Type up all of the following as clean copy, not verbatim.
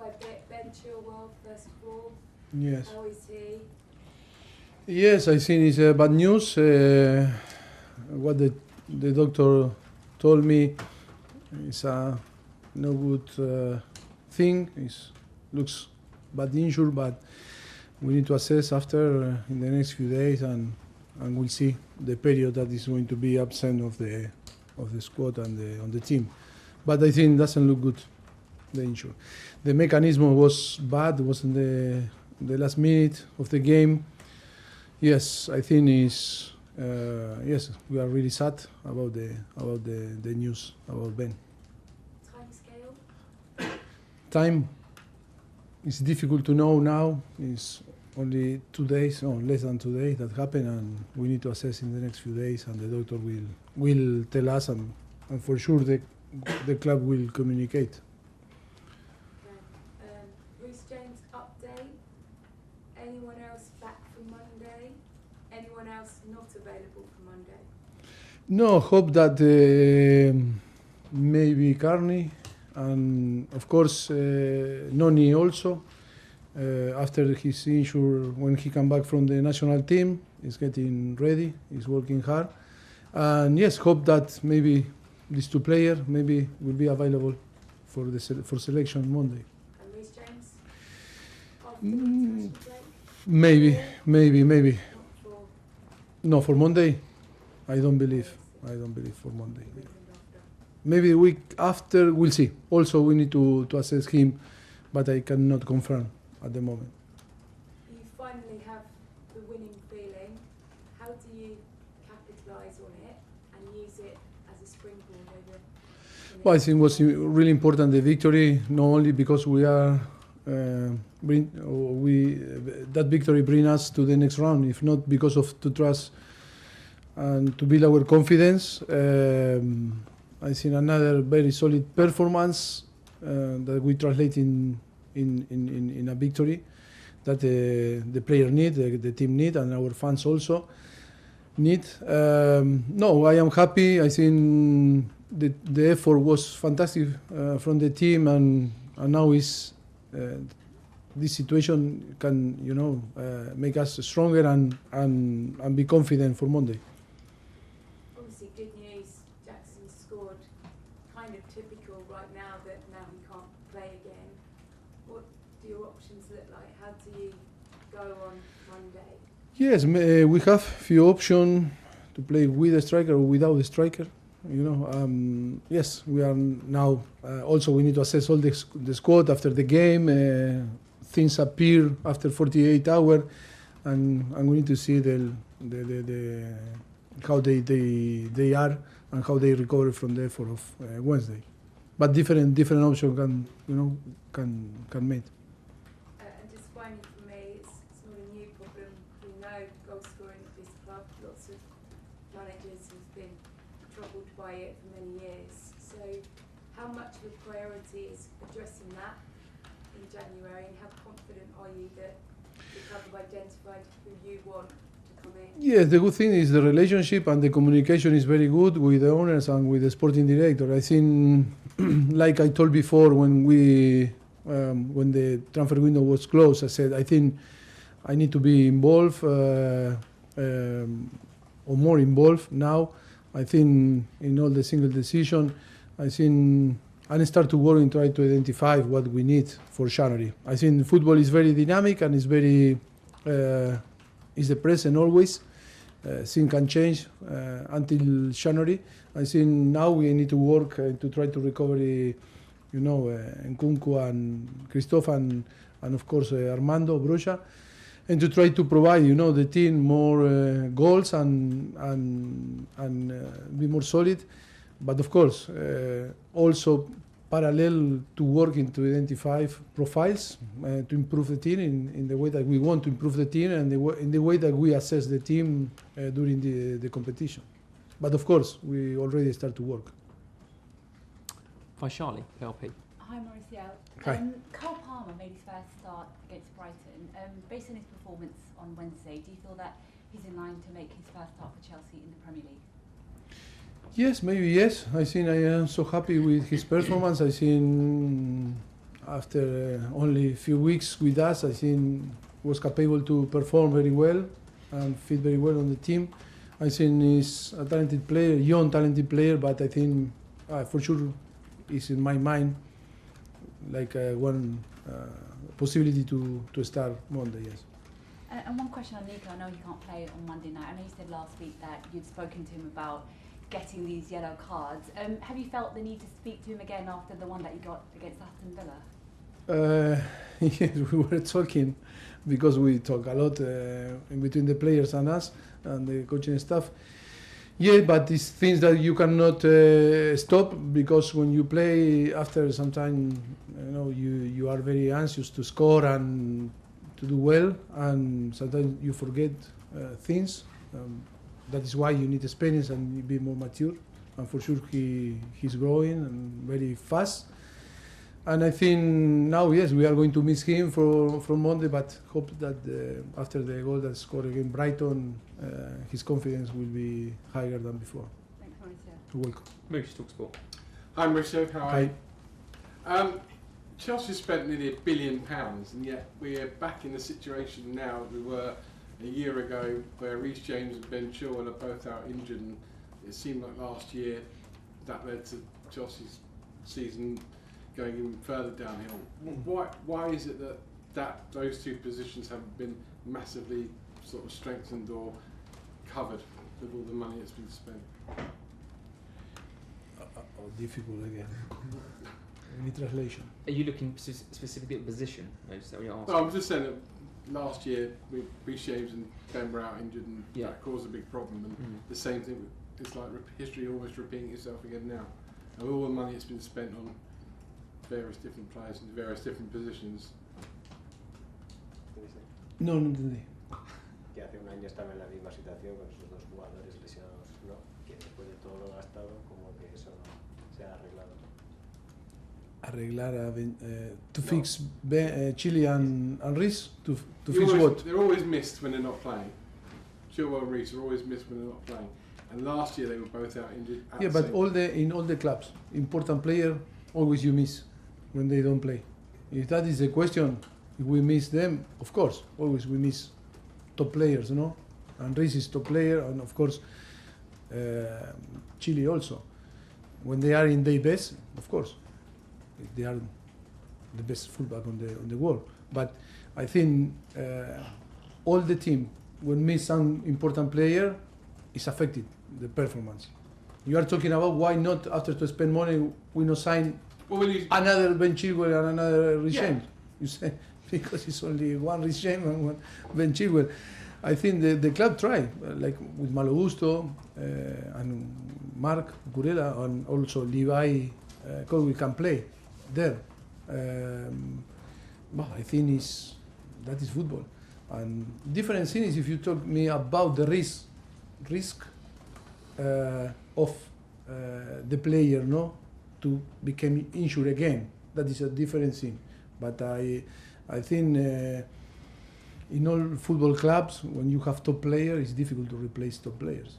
by Ben Chilwell, first of all. Yes. How is he? Yes, I think it's bad news. What the doctor told me is a no good thing. It looks bad injury, but we need to assess after in the next few days, and we'll see the period that is going to be absent of the squad and on the team. But I think it doesn't look good, the injury. The mechanism was bad. It was in the last minute of the game. Yes, I think is yes, we are really sad about the news about Ben. Time scale? Time is difficult to know now. It's only 2 days, no, less than 2 days that happened, and we need to assess in the next few days, and the doctor will tell us, and for sure the club will communicate. Reece James update. Anyone else back for Monday? Anyone else not available for Monday? No, hope that maybe Carney, and of course Noni also. After his injury, when he come back from the national team, he's getting ready, he's working hard. And yes, hope that maybe these two players maybe will be available for selection Monday. And Reece James? After the international Maybe. break? No, for Monday, I don't believe for Monday. Weekend after. Maybe a week after, we'll see. Also, we need to assess him, but I cannot confirm at the moment. You finally have the winning feeling. How do you capitalise on it and use it as a springboard over? Well, I think it was really important, the victory, not only because we are that victory bring us to the next round, if not because of to trust and to build our confidence. I think another very solid performance that we translate in a victory that the player need, the team need, and our fans also need. No, I am happy. I think the effort was fantastic from the team, and now is this situation can make us stronger and be confident for Monday. Obviously, good news. Jackson scored. Kind of typical right now that now he can't play again. What do your options look like? How do you go on Monday? Yes, we have few options to play with a striker or without a striker. Yes, we are now. Also, we need to assess all the squad after the game. Things appear after 48 hours, and we need to see how they are and how they recover from the effort of Wednesday. But different options can make. And just finally for me, it's not a new problem. We know goal scoring at this club. Lots of managers have been troubled by it for many years. So how much of a priority is addressing that in January, and how confident are you that the club have identified who you want to come in? Yes, the good thing is the relationship and the communication is very good with the owners and with the sporting director. I think, like I told before, when the transfer window was closed, I said I think I need to be involved or more involved now. I think in all the single decision, I think and start to work and try to identify what we need for January. I think football is very dynamic and is very is the present always. Things can change until January. I think now we need to work to try to recover, Nkunku and Christophe and of course Armando Broja, and to try to provide, the team more goals and be more solid. But of course, also parallel to working to identify profiles to improve the team in the way that we want to improve the team and in the way that we assess the team during the competition. But of course, we already start to work. Vaishali, PLP. Hi Mauricio. Hi. Cole Palmer made his first start against Brighton. Based on his performance on Wednesday, do you feel that he's in line to make his first start for Chelsea in the Premier League? Yes, maybe yes. I think I am so happy with his performance. I think after only a few weeks with us, I think was capable to perform very well and fit very well on the team. I think he's a talented player, young talented player, but I think for sure is in my mind like one possibility to start Monday, yes. And one question on Nico, I know he can't play on Monday night. I know you said last week that you'd spoken to him about getting these yellow cards. Have you felt the need to speak to him again after the one that you got against Aston Villa? Yes, we were talking because we talk a lot in between the players and us and the coaching staff. Yeah, but it's things that you cannot stop, because when you play, after some time, you are very anxious to score and to do well, and sometimes you forget things. That is why you need experience and be more mature. And for sure he's growing and very fast. And I think now, yes, we are going to miss him from Monday, but hope that after the goal that scored against Brighton, his confidence will be higher than before. Thanks, Mauricio. You're welcome. Mauricio Talks Football. Hi Mauricio, how are you? Hi. Chelsea spent nearly £1 billion, and yet we are back in the situation now we were a year ago, where Reece James and Ben Chilwell are both out injured, and it seemed like last year that led to Chelsea's season going even further downhill. Why is it that those two positions haven't been massively sort of strengthened or covered with all the money that's been spent? Difficult again. Any translation? Are you looking specifically at position? Is that what you're asking? No, I'm just saying that last year Reece James and Ben were out injured, and that caused a big problem. And the same thing, it's like history almost repeating itself again now. And all the money that's been spent on various different players in various different positions. No entendí. Que hace un año estaba en la misma situación con esos dos jugadores lesionados, ¿no? Que después de todo lo gastado, como que eso no se ha arreglado. Arreglar to fix Chile and Reece? To fix always, what? They're always missed when they're not playing. Chilwell and Reece are always missed when they're not playing. And last year they were both out injured. Yeah, but in all the clubs, important player, always you miss when they don't play. If that is the question, if we miss them, of course, always we miss top players, no? And Reece is top player, and of course, Chile also. When they are in their best, of course, they are the best fullback on the world. But I think all the team, when miss some important player, is affected the performance. You are talking about why not, after to spend money, we not sign another Ben Chilwell and another Reece James. You say because it's only one Reece James and one Ben Chilwell. I think the club try, like with Malo Gusto and Mark Curella, and also Levi Colwill can play there. I think that is football. And different thing is if you talk me about the risk of the player, no, to become injured again. That is a different thing. But I think in all football clubs, when you have top players, it's difficult to replace top players.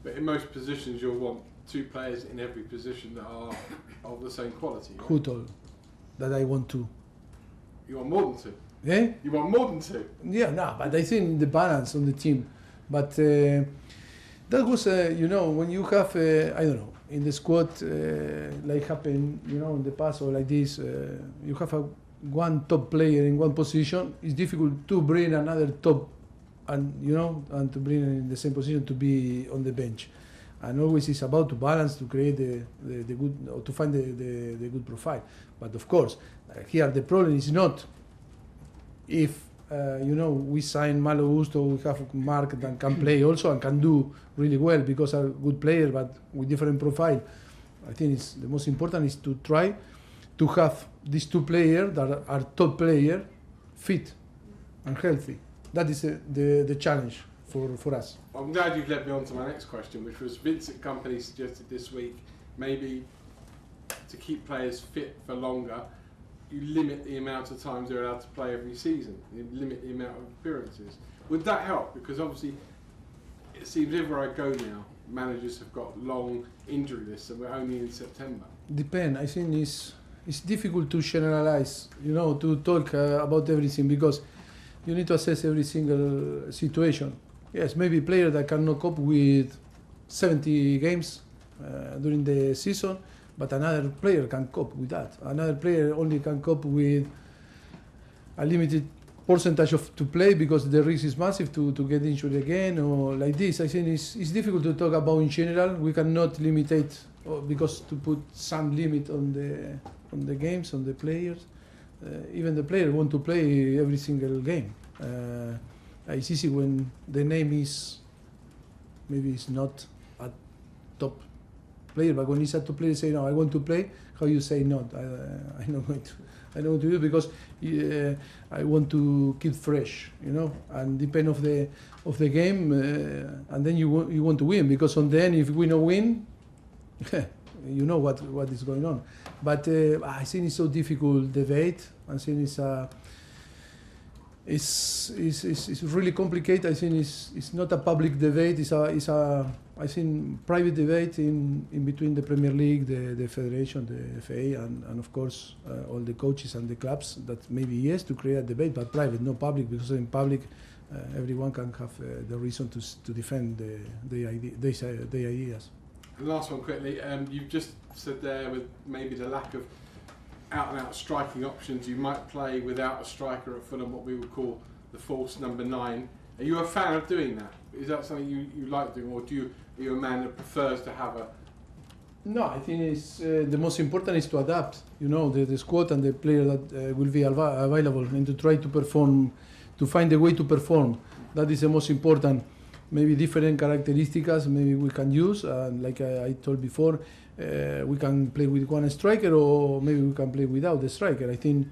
But in most positions, you'll want two players in every position that are of the same quality. Right? Who told that I want two? You want more than two. Eh? You want more than two. Yeah, no, but I think the balance on the team. But that was, when you have, I don't know, in the squad, like happened, in the past or like this, you have one top player in one position. It's difficult to bring another top, and and to bring in the same position to be on the bench. And always it's about to balance, to create the good, or to find the good profile. But of course, here the problem is not if we sign Malo Gusto, we have Mark that can play also and can do really well because are good players, but with different profile. I think the most important is to try to have these two players that are top player fit and healthy. That is the challenge for us. I'm glad you've led me on to my next question, which was Vincent Kompany suggested this week, maybe to keep players fit for longer, you limit the amount of times they're allowed to play every season, you limit the amount of appearances. Would that help? Because obviously it seems everywhere I go now, managers have got long injury lists and we're only in September. Depend. I think it's difficult to generalize, to talk about everything because you need to assess every single situation. Yes, maybe a player that cannot cope with 70 games during the season, but another player can cope with that. Another player only can cope with a limited percentage to play because the risk is massive to get injured again or like this. I think it's difficult to talk about in general. We cannot limitate because to put some limit on the games, on the players. Even the player want to play every single game. It's easy when the name is maybe it's not a top player, but when it's a top player, say no, I want to play. How you say not? I'm not going to. I don't want to do it because I want to keep fresh, and depend of the game, and then you want to win because on the end, if we don't win, you know what is going on. But I think it's so difficult debate. I think it's really complicated. I think it's not a public debate. It's a I think private debate in between the Premier League, the Federation, the FA, and of course all the coaches and the clubs. That maybe yes to create a debate, but private, not public, because in public everyone can have the reason to defend their ideas. The last one quickly. You've just said there with maybe the lack of out-and-out striking options, you might play without a striker at Fulham, what we would call the false number 9. Are you a fan of doing that? Is that something you like doing, or are you a man that prefers to have a... No, I think it's the most important is to adapt, the squad and the player that will be available, and to try to perform, to find a way to perform. That is the most important. Maybe different characteristics maybe we can use, and like I told before, we can play with one striker, or maybe we can play without the striker. I think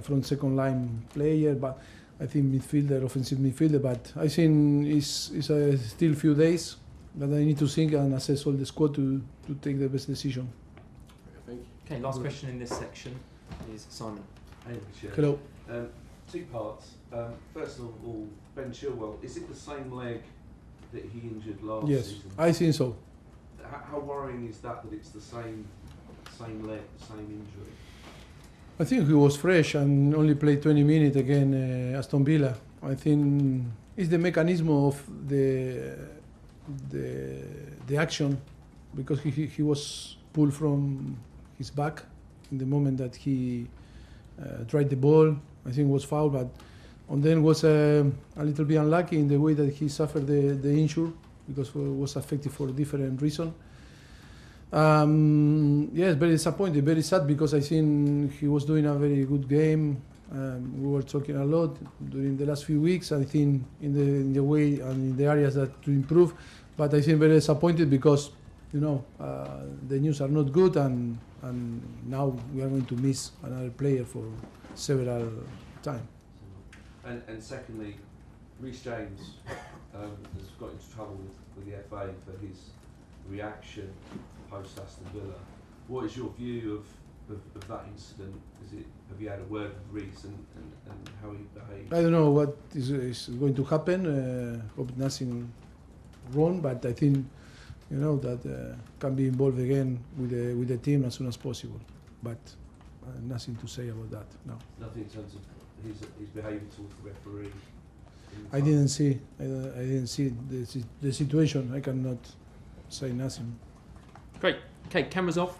from second line player, but I think midfielder, offensive midfielder. But I think it's still few days that I need to think and assess all the squad to take the best decision. Thank you. Okay, last question in this section is Simon. Hey, Richard. Hello. Two parts. First of all, Ben Chilwell, is it the same leg that he injured last season? I think so. How worrying is that it's the same leg, the same injury? I think he was fresh and only played 20 minutes against Aston Villa. I think it's the mechanism of the action, because he was pulled from his back in the moment that he tried the ball. I think it was foul, but and then was a little bit unlucky in the way that he suffered the injury, because it was affected for a different reason. Yes, very disappointed, very sad, because I think he was doing a very good game. We were talking a lot during the last few weeks, I think, in the way and in the areas that to improve. But I think very disappointed because, the news are not good, and now we are going to miss another player for several times. And secondly, Reece James has got into trouble with the FA for his reaction post Aston Villa. What is your view of that incident? Have you had a word with Reece and how he behaved? I don't know what is going to happen. Hope nothing wrong, but I think that can be involved again with the team as soon as possible. But nothing to say about that. No. Nothing in terms of his behaviour towards the referee. I didn't see the situation. I cannot say nothing. Great. Okay, cameras off.